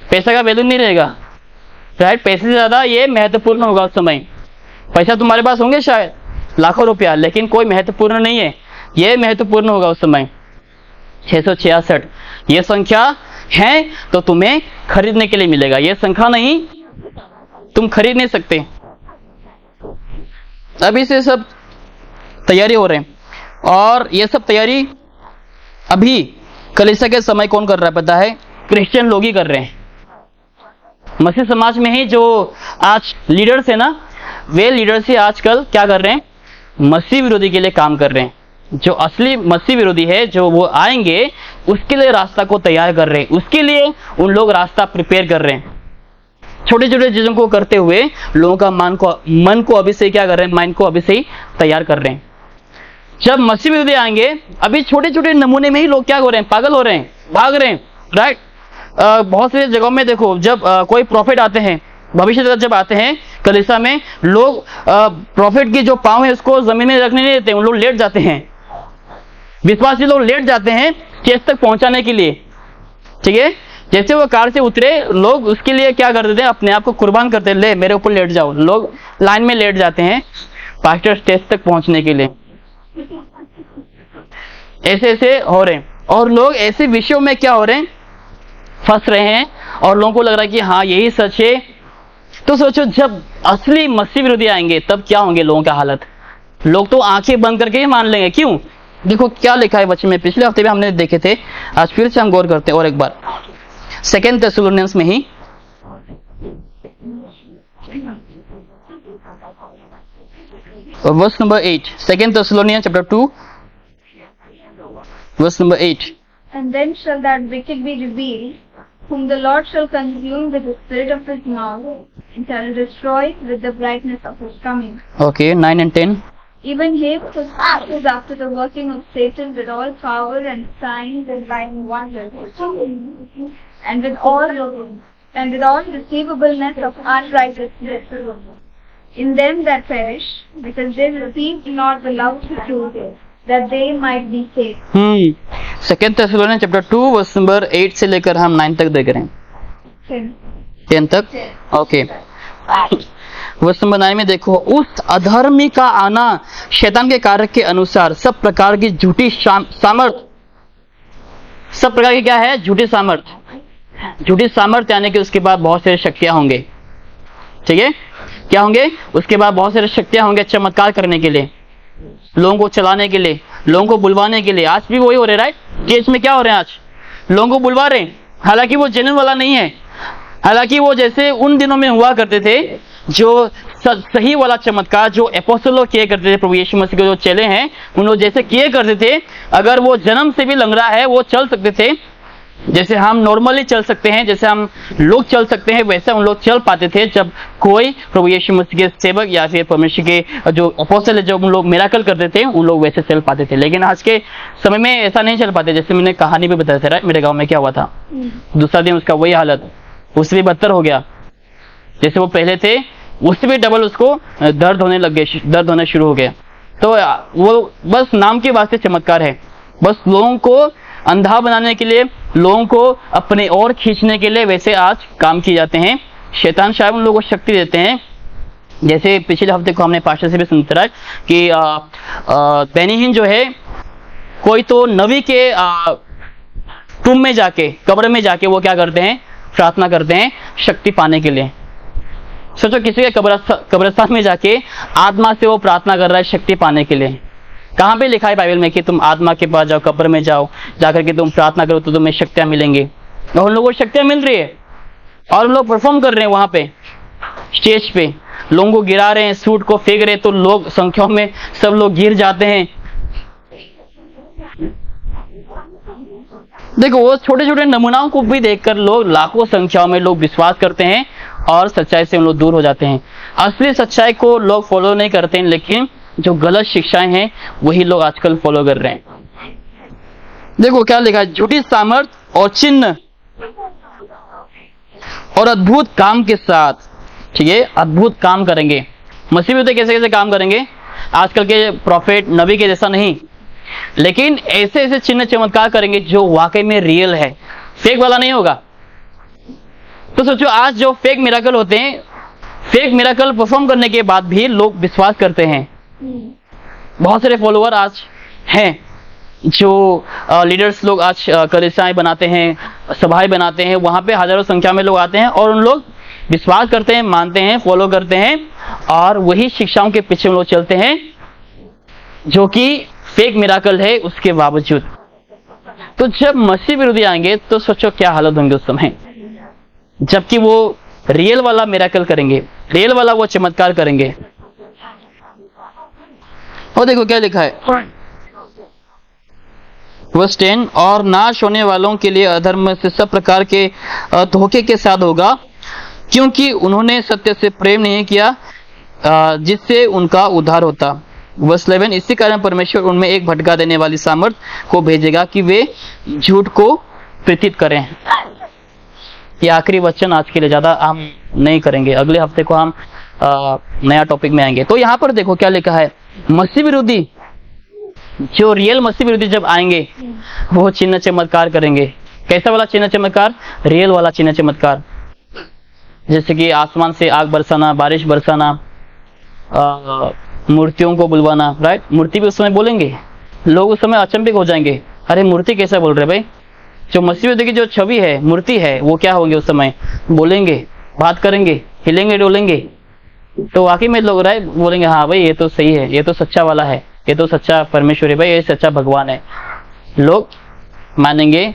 पैसा का वैल्यू नहीं रहेगा, राइट? पैसे से ज्यादा ये महत्वपूर्ण होगा उस समय। पैसा तुम्हारे पास होंगे शायद लाखों रुपया, लेकिन कोई महत्वपूर्ण नहीं है, ये महत्वपूर्ण होगा उस समय। 666 ये संख्या है तो तुम्हें खरीदने के लिए मिलेगा, ये संख्या नहीं तुम खरीद नहीं सकते। अभी से सब तैयारी हो रहे हैं, और ये सब तैयारी अभी कलीसिया के समय कौन कर रहा है पता है? क्रिश्चियन लोग ही कर रहे हैं। मसीह समाज में ही जो आज लीडर्स है ना, वे लीडर्स ही आजकल क्या कर रहे हैं? मसीह विरोधी के लिए काम कर रहे हैं। जो असली मसीह विरोधी है, जो वो आएंगे, उसके लिए रास्ता को तैयार कर रहे हैं, उसके लिए उन लोग रास्ता प्रिपेयर कर रहे हैं। छोटे छोटे चीजों को करते हुए लोगों का मन को अभी से क्या कर रहे हैं? माइंड को अभी से ही तैयार कर रहे हैं। जब मसीह विरोधी आएंगे, अभी छोटे छोटे नमूने में ही लोग क्या हो रहे हैं? पागल हो रहे हैं, भाग रहे हैं, राइट? बहुत सारी जगहों में देखो, जब कोई प्रॉफिट आते हैं, भविष्य जब आते हैं कलीसिया में, लोग प्रॉफिट की जो पांव है उसको जमीन में रखने नहीं देते, उन लोग लेट जाते हैं। विश्वासी लोग लेट जाते हैं स्टेज तक पहुंचाने के लिए, ठीक है? जैसे वो कार से उतरे, लोग उसके लिए क्या कर देते हैं? अपने आप को कुर्बान करते हैं, ले मेरे ऊपर लेट जाओ। लोग लाइन में लेट जाते हैं पास्टर स्टेज तक पहुंचने के लिए। ऐसे ऐसे हो रहे हैं, और लोग ऐसे विषयों में क्या हो रहे हैं? फंस रहे हैं, और लोगों को लग रहा है कि हाँ यही सच है। तो सोचो, जब असली मसीह विरोधी आएंगे तब क्या होंगे लोगों का हालत? लोग तो आंखें बंद करके ही मान लेंगे। क्यों? देखो क्या लिखा है वचन में, पिछले हफ्ते भी हमने देखे थे, आज फिर से हम गौर करते हैं और एक बार। 2 थेस्सलुनियंस में ही verse number 8, 2 Thessalonians chapter 2 verse number 8. And then shall that wicked be revealed, whom the Lord shall consume with the spirit of his mouth, and shall destroy with the brightness of his coming. Okay, 9 and 10. Even he who is after the working of Satan with all power and signs and lying wonders, and with all deceivableness of unrighteousness in them that perish, because they received not the love of truth, that they might be saved. 2 Thessalonians chapter 2 verse number 8 से लेकर हम 9 तक देख रहे हैं। 10 तक, okay. Verse number 9 में देखो, उस अधर्मी का आना शैतान के कार्य के अनुसार सब प्रकार की झूठी सामर्थ, सब प्रकार की क्या है? झूठी सामर्थ। झूठी सामर्थ यानी कि उसके बाद बहुत सारी शक्तियां होंगे, ठीक है? क्या होंगे? उसके बाद बहुत सारी शक्तियां होंगे चमत्कार करने के लिए, लोगों को चलाने के लिए, लोगों को बुलवाने के लिए। आज भी वही हो रहे, राइट? केस में क्या हो रहे हैं? आज लोगों को बुलवा रहे हैं, हालांकि वो जेन्युइन वाला नहीं है, हालांकि वो जैसे उन दिनों में हुआ करते थे, जो सही वाला चमत्कार जो अपोस्तल लोग किए करते थे, प्रभु यीशु मसीह के जो चेले हैं, उन लोग जैसे किए करते थे, अगर वो जन्म से भी लंगड़ा है वो चल सकते थे, जैसे हम नॉर्मली चल सकते हैं, जैसे हम लोग चल सकते हैं, वैसे उन लोग चल पाते थे। जब कोई प्रभु यीशु मसीह के सेवक या फिर परमेश्वर के जो अपोस्तल है, जब उन लोग मिराकल करते थे, उन लोग वैसे चल पाते थे। लेकिन आज के समय में ऐसा नहीं चल पाते। जैसे मैंने कहानी भी बताया था, मेरे गाँव में क्या हुआ था, दूसरा दिन उसका वही हालत, उससे भी बदतर हो गया। जैसे वो पहले थे उससे भी डबल उसको दर्द होने लग गए, दर्द होना शुरू हो गया। तो वो बस नाम के वास्ते चमत्कार है, बस लोगों को अंधा बनाने के लिए, लोगों को अपने ओर खींचने के लिए वैसे आज काम किए जाते हैं। शैतान शायद उन लोगों को शक्ति देते हैं। जैसे पिछले हफ्ते को हमने पास्टर से भी सुनते रहा कि बेनीहीन जो है, कोई तो नबी के टूम में जाके, कब्र में जाके वो क्या करते हैं? प्रार्थना करते हैं शक्ति पाने के लिए। सोचो, किसी के कब्रिस्तान में जाके आत्मा से वो प्रार्थना कर रहा है शक्ति पाने के लिए। कहाँ पे लिखा है बाइबल में कि तुम आत्मा के पास जाओ, कब्र में जाओ, जाकर के तुम प्रार्थना करो तो तुम्हें शक्तियां मिलेंगी? और उन लोगों को शक्तियां मिल रही है, और लोग परफॉर्म कर रहे हैं वहां पे स्टेज पे, लोगों को गिरा रहे हैं, सूट को फेंक रहे हैं, तो लोग संख्या में सब लोग गिर जाते हैं। देखो, वो छोटे छोटे नमूनाओं को भी देखकर लोग लाखों संख्याओं में लोग विश्वास करते हैं और सच्चाई से उन लोग दूर हो जाते हैं। असली सच्चाई को लोग फॉलो नहीं करते हैं, लेकिन जो गलत शिक्षाएं हैं वही लोग आजकल फॉलो कर रहे हैं। देखो क्या लिखा है, झूठी सामर्थ और चिन्ह और अद्भुत काम के साथ, ठीक है, अद्भुत काम करेंगे। मसीह विरोधी कैसे कैसे काम करेंगे, आजकल के प्रॉफिट नबी के जैसा नहीं, लेकिन ऐसे ऐसे चिन्ह चमत्कार करेंगे जो वाकई में रियल है, फेक वाला नहीं होगा। तो सोचो आज जो फेक मिराकल होते हैं, फेक मिराकल परफॉर्म करने के बाद भी लोग विश्वास करते हैं। बहुत सारे फॉलोअर आज हैं जो लीडर्स लोग आज कलीसियाएं बनाते हैं, सभाएं बनाते हैं, वहां पे हजारों संख्या में लोग आते हैं और उन लोग विश्वास करते हैं, मानते हैं, फॉलो करते हैं और वही शिक्षाओं के पीछे लोग चलते हैं जो कि फेक मिराकल है उसके बावजूद। तो जब मसीह विरोधी आएंगे तो सोचो क्या हालत होंगे उस समय, जबकि वो रियल वाला मिराकल करेंगे, रियल वाला वो चमत्कार करेंगे। और देखो क्या लिखा है वर्स 10, और नाश होने वालों के लिए अधर्म से सब प्रकार के धोखे के साथ होगा, क्योंकि उन्होंने सत्य से प्रेम नहीं किया जिससे उनका उद्धार होता। वर्स 11, इसी कारण परमेश्वर उनमें एक भटका देने वाली सामर्थ को भेजेगा कि वे झूठ को प्रेरित करें। ये आखिरी वचन आज के लिए, ज्यादा हम नहीं करेंगे, अगले हफ्ते को हम नया टॉपिक में आएंगे। तो यहाँ पर देखो क्या लिखा है, मसीह विरोधी, जो रियल मसीह विरोधी जब आएंगे वो चिन्ह चमत्कार करेंगे। कैसा वाला चिन्ह चमत्कार, रियल वाला चिन्ह चमत्कार, जैसे कि आसमान से आग बरसाना, बारिश बरसाना, मूर्तियों को बुलवाना, राइट। मूर्ति भी उस समय बोलेंगे, लोग उस समय अचंभित हो जाएंगे, अरे मूर्ति कैसा बोल रहे भाई। जो मसीह विरोधी की जो छवि है, मूर्ति है, वो क्या होंगे उस समय, बोलेंगे, बात करेंगे, हिलेंगे डोलेंगे। तो वाकई में लोग राइट बोलेंगे, हाँ भाई ये तो सही है, ये तो सच्चा वाला है, ये तो सच्चा परमेश्वर है भाई, ये सच्चा भगवान है। लोग मानेंगे।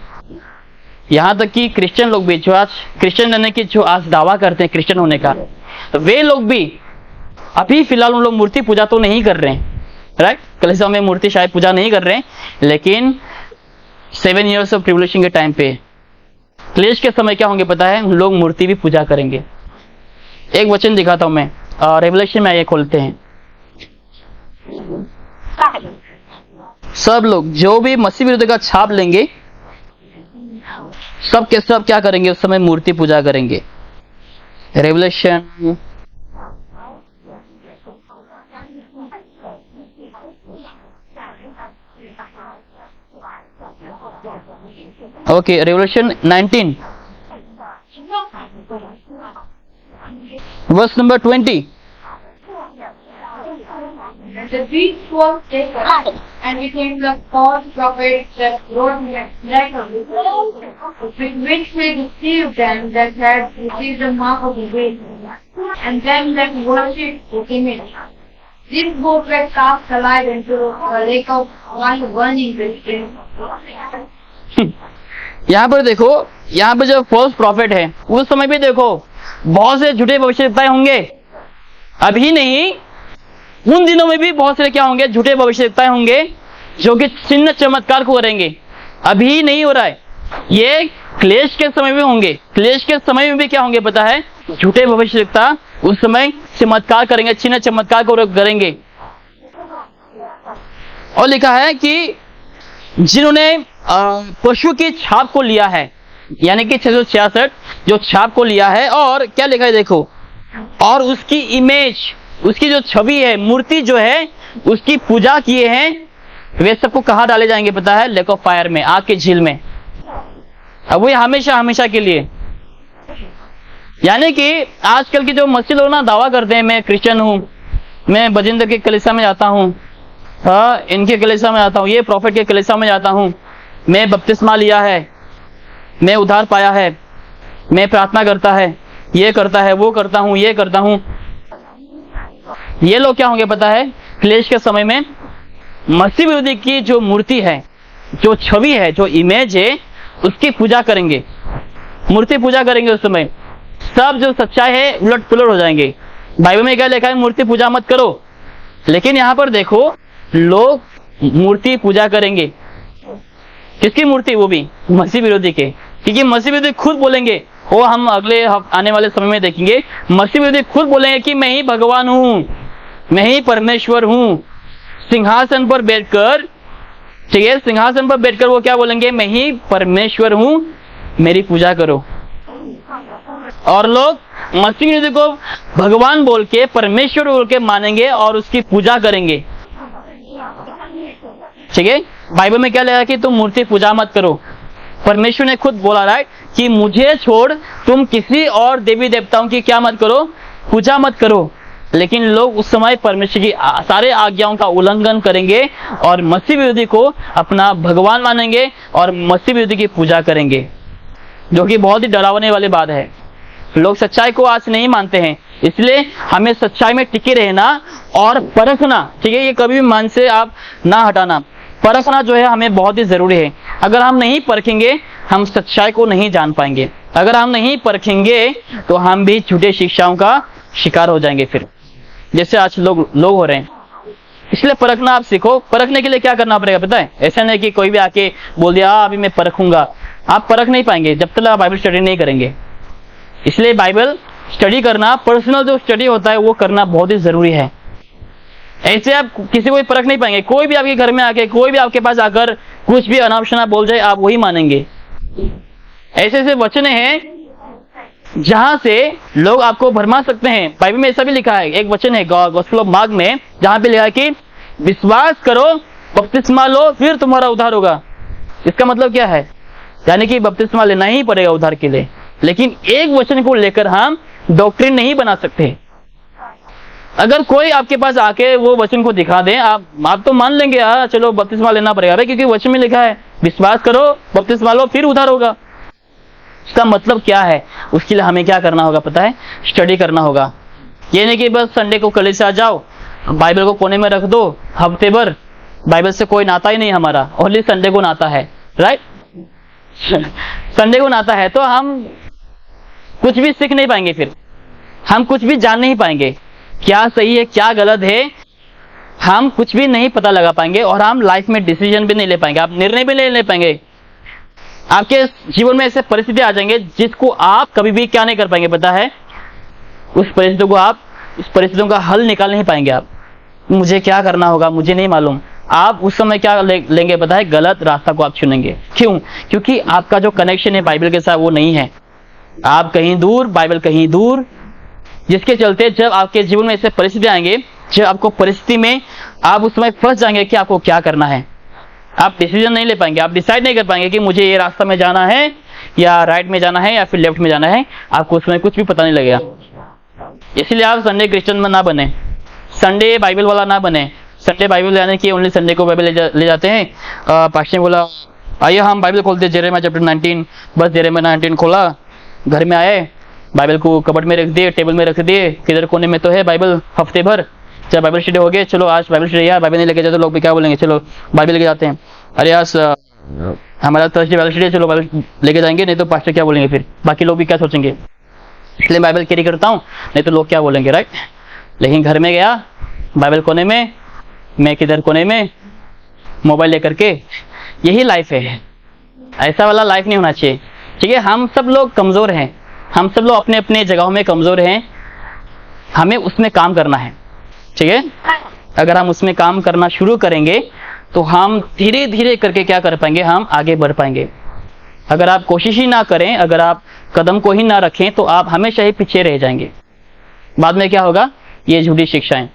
यहाँ तक कि क्रिश्चियन लोग भी, जो आज क्रिश्चियन रहने की जो आज दावा करते हैं क्रिश्चियन होने का, तो वे लोग भी अभी फिलहाल उन लोग मूर्ति पूजा तो नहीं कर रहे हैं, राइट। कलीसिया में मूर्ति शायद पूजा नहीं कर रहे हैं, लेकिन 7 years ऑफ ट्रिब्यूलेशन के टाइम पे, क्लेश के समय क्या होंगे पता है, लोग मूर्ति भी पूजा करेंगे। एक वचन दिखाता हूं मैं, रेवलेशन में आइए खोलते हैं। सब लोग जो भी मसीह विरोधी का छाप लेंगे, सब के सब क्या करेंगे उस समय, मूर्ति पूजा करेंगे। Revelation okay, Revelation 19 verse number 20। The beast was taken and became the false prophet that wrote miracles, with which they deceived them that had received the mark of the beast, and them that worshipped the image. These both were cast alive into a lake of fire burning with flame. यहाँ पर देखो, यहाँ पर जो false profit है उस समय भी देखो बहुत से झूठे भविष्यवक्ताएं होंगे। अभी नहीं, उन दिनों में भी बहुत सारे क्या होंगे, झूठे भविष्यवक्ताएं होंगे जो कि चिन्ह चमत्कार को करेंगे। अभी नहीं हो रहा है, ये क्लेश के समय में होंगे। क्लेश के समय में भी क्या होंगे पता है, झूठे भविष्यवक्ता उस समय चमत्कार करेंगे, चिन्ह चमत्कार को करेंगे। और लिखा है कि जिन्होंने पशु की छाप को लिया है, यानी कि 666 जो छाप को लिया है, और क्या लिखा है देखो, और उसकी इमेज, उसकी जो छवि है, मूर्ति जो है, उसकी पूजा किए हैं, वे सबको कहाँ डाले जाएंगे पता है, लेक ऑफ फायर में, आग के झील में। अब वो हमेशा हमेशा के लिए। यानी कि आजकल की जो मसीह लोग ना दावा करते हैं, मैं क्रिश्चियन हूँ, मैं बजिंदर के कलीसिया में जाता हूँ, हाँ इनके कलीसिया में जाता हूँ, ये प्रॉफिट के कलीसिया में जाता हूँ, मैं बपतिस्मा लिया है, मैं उद्धार पाया है, मैं प्रार्थना करता है, ये करता है, वो करता हूँ, ये करता हूँ। ये लोग क्या होंगे पता है, क्लेश के समय में मसीह विरोधी की जो मूर्ति है, जो छवि है, जो इमेज है, उसकी पूजा करेंगे, मूर्ति पूजा करेंगे। उस समय सब जो सच्चाई है उलट पुलट हो जाएंगे। बाइबल में क्या लिखा है, मूर्ति पूजा मत करो, लेकिन यहाँ पर देखो लोग मूर्ति पूजा करेंगे। किसकी मूर्ति, वो भी मसीह विरोधी के, क्योंकि मसीह विरोधी खुद बोलेंगे, वो हम अगले आने वाले समय में देखेंगे, मसीह विरोधी खुद बोलेंगे कि मैं ही भगवान हूँ, मैं ही परमेश्वर हूं। सिंहासन पर बैठकर, ठीक है, सिंहासन पर बैठकर वो क्या बोलेंगे, मैं ही परमेश्वर हूं, मेरी पूजा करो। और लोग मसीह यीशु को भगवान बोल के, परमेश्वर बोल के मानेंगे और उसकी पूजा करेंगे। ठीक है, बाइबल में क्या लिखा है कि तुम मूर्ति पूजा मत करो। परमेश्वर ने खुद बोला राइट कि मुझे छोड़ तुम किसी और देवी देवताओं की क्या मत करो, पूजा मत करो। लेकिन लोग उस समय परमेश्वर की सारे आज्ञाओं का उल्लंघन करेंगे और मसीह विरोधी को अपना भगवान मानेंगे और मसीह विरोधी की पूजा करेंगे, जो कि बहुत ही डरावने वाली बात है। लोग सच्चाई को आज नहीं मानते हैं, इसलिए हमें सच्चाई में टिके रहना और परखना, ठीक है, ये कभी भी मन से आप ना हटाना। परखना जो है हमें बहुत ही जरूरी है। अगर हम नहीं परखेंगे हम सच्चाई को नहीं जान पाएंगे। अगर हम नहीं परखेंगे तो हम भी झूठे शिक्षाओं का शिकार हो जाएंगे, फिर जैसे आज लोग हो रहे हैं। इसलिए परखना आप सीखो। परखने के लिए क्या करना पड़ेगा पता है? ऐसा नहीं कि कोई भी आके बोल दिया अभी मैं परखूंगा। आप परख नहीं पाएंगे जब तक आप बाइबल स्टडी नहीं करेंगे। इसलिए बाइबल स्टडी करना, पर्सनल जो स्टडी होता है वो करना बहुत ही जरूरी है। ऐसे आप किसी को भी परख नहीं पाएंगे। कोई भी आपके घर में आके, कोई भी आपके पास आकर कुछ भी अनाप शनाप बोल जाए, आप वही मानेंगे। ऐसे ऐसे वचन हैं जहां से लोग आपको भरमा सकते हैं। बाइबल में ऐसा भी लिखा है, एक वचन है गॉस्पेल ऑफ मार्क में, जहां पे लिखा है कि विश्वास करो, बपतिस्मा लो, फिर तुम्हारा उद्धार होगा। इसका मतलब क्या है? यानी कि बपतिस्मा लेना ही पड़ेगा उद्धार के लिए। लेकिन एक वचन को लेकर हम डॉक्ट्रिन नहीं बना सकते। अगर कोई आपके पास आके वो वचन को दिखा दे, आप तो मान लेंगे हाँ चलो बपतिस्मा लेना पड़ेगा भाई, क्योंकि वचन में लिखा है विश्वास करो, बपतिस्मा लो, फिर उद्धार होगा। इसका मतलब क्या है? उसके लिए हमें क्या करना होगा पता है? स्टडी करना होगा। ये नहीं कि बस संडे को कॉलेज से आ जाओ, बाइबल को कोने में रख दो, हफ्ते भर बाइबल से कोई नाता ही नहीं हमारा, ओनली संडे को नाता है, राइट? संडे को नाता है तो हम कुछ भी सीख नहीं पाएंगे, फिर हम कुछ भी जान नहीं पाएंगे, क्या सही है क्या गलत है हम कुछ भी नहीं पता लगा पाएंगे, और हम लाइफ में डिसीजन भी नहीं ले पाएंगे, आप निर्णय भी नहीं ले पाएंगे। आपके जीवन में ऐसे परिस्थिति आ जाएंगे जिसको आप कभी भी क्या नहीं कर पाएंगे पता है? उस परिस्थितियों का हल निकाल नहीं पाएंगे। आप मुझे क्या करना होगा मुझे नहीं मालूम। आप उस समय क्या लेंगे पता है? गलत रास्ता को आप चुनेंगे। क्यों? क्योंकि आपका जो कनेक्शन है बाइबल के साथ वो नहीं है। आप कहीं दूर, बाइबल कहीं दूर, जिसके चलते जब आपके जीवन में ऐसे परिस्थिति आएंगे, जब आपको परिस्थिति में आप उस समय फंस जाएंगे कि आपको क्या करना है, आप डिसीजन नहीं ले पाएंगे, आप डिसाइड नहीं कर पाएंगे कि मुझे ये रास्ता में जाना है या राइट में जाना है या फिर लेफ्ट में जाना है। आपको उसमें कुछ भी पता नहीं लगेगा। इसलिए आप संडे क्रिश्चियन में ना बने, संडे बाइबल वाला ना बने। संडे बाइबल यानी कि ओनली संडे को बाइबल ले जाते हैं। पास्टर ने बोला आइए हम बाइबल खोलते, जेरेमिया चैप्टर 19, बस जेरेमिया 19 खोला, घर में आए, बाइबल को कबर्ड में रख दिए, टेबल में रख दिए, किधर कोने में तो है बाइबल। हफ्ते भर जब बाइबल स्टडी हो गए, चलो आज बाइबल स्टडी, यार बाइबल नहीं लेके जाते, लोग भी क्या बोलेंगे, चलो बाइबल लेके जाते हैं। अरे आज हमारा थर्सडे बाइबल स्टडी है, चलो बाइबल लेके जाएंगे, नहीं तो पास्टर क्या बोलेंगे, फिर बाकी लोग भी क्या सोचेंगे, इसलिए बाइबल कैरी करता हूँ, नहीं तो लोग क्या बोलेंगे, राइट? लेकिन घर में गया, बाइबल कोने में, मैं किधर कोने में, मोबाइल लेकर के, यही लाइफ है। ऐसा वाला लाइफ नहीं होना चाहिए, ठीक है? हम सब लोग कमजोर हैं, हम सब लोग अपने अपने जगहों में कमजोर हैं, हमें उसमें काम करना है, ठीक है? अगर हम उसमें काम करना शुरू करेंगे तो हम धीरे धीरे करके क्या कर पाएंगे, हम आगे बढ़ पाएंगे। अगर आप कोशिश ही ना करें, अगर आप कदम को ही ना रखें तो आप हमेशा ही पीछे रह जाएंगे। बाद में क्या होगा? ये झूठी शिक्षाएं,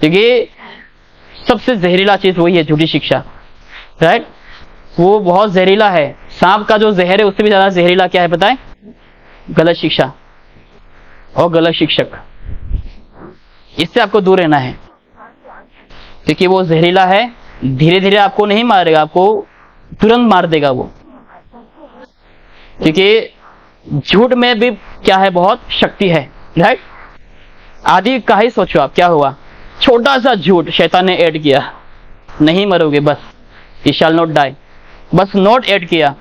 क्योंकि सबसे जहरीला चीज वही है, झूठी शिक्षा, राइट? वो बहुत जहरीला है। सांप का जो जहर है उससे भी ज्यादा जहरीला क्या है पता है? गलत शिक्षा और गलत शिक्षक। इससे आपको दूर रहना है, क्योंकि वो जहरीला है, धीरे धीरे आपको नहीं मारेगा, आपको तुरंत मार देगा वो। क्योंकि झूठ में भी क्या है, बहुत शक्ति है, राइट? आदि का ही सोचो आप, क्या हुआ? छोटा सा झूठ शैतान ने ऐड किया, नहीं मरोगे, बस यू शैल नॉट डाई, बस नॉट ऐड किया,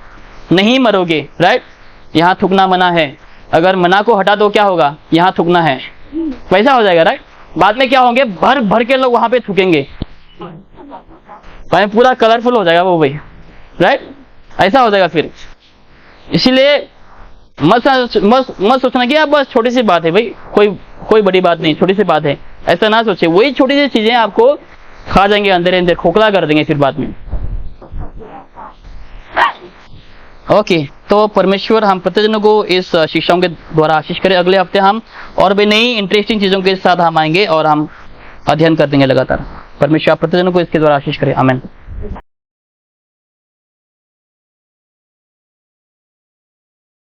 नहीं मरोगे, राइट? यहाँ थूकना मना है, अगर मना को हटा दो क्या होगा? यहाँ थूकना है, वैसा हो जाएगा, राइट? बाद में क्या होंगे? भर भर के लोग वहां पे थूकेंगे, पूरा कलरफुल हो जाएगा वो भाई, राइट? ऐसा हो जाएगा फिर। इसीलिए मत सोचना कि बस छोटी सी बात है भाई, कोई बड़ी बात नहीं, छोटी सी बात है। ऐसा ना सोचे, वही छोटी सी चीजें आपको खा जाएंगे अंदर अंदर, खोखला कर देंगे फिर बाद में। ओके, तो परमेश्वर हम प्रतिजनों को इस शिक्षाओं के द्वारा आशीष करें। अगले हफ्ते हम और भी नई इंटरेस्टिंग चीजों के साथ हम आएंगे और हम अध्ययन कर देंगे लगातार। परमेश्वर आप प्रतिजनों को इसके द्वारा आशीष करें। आमीन।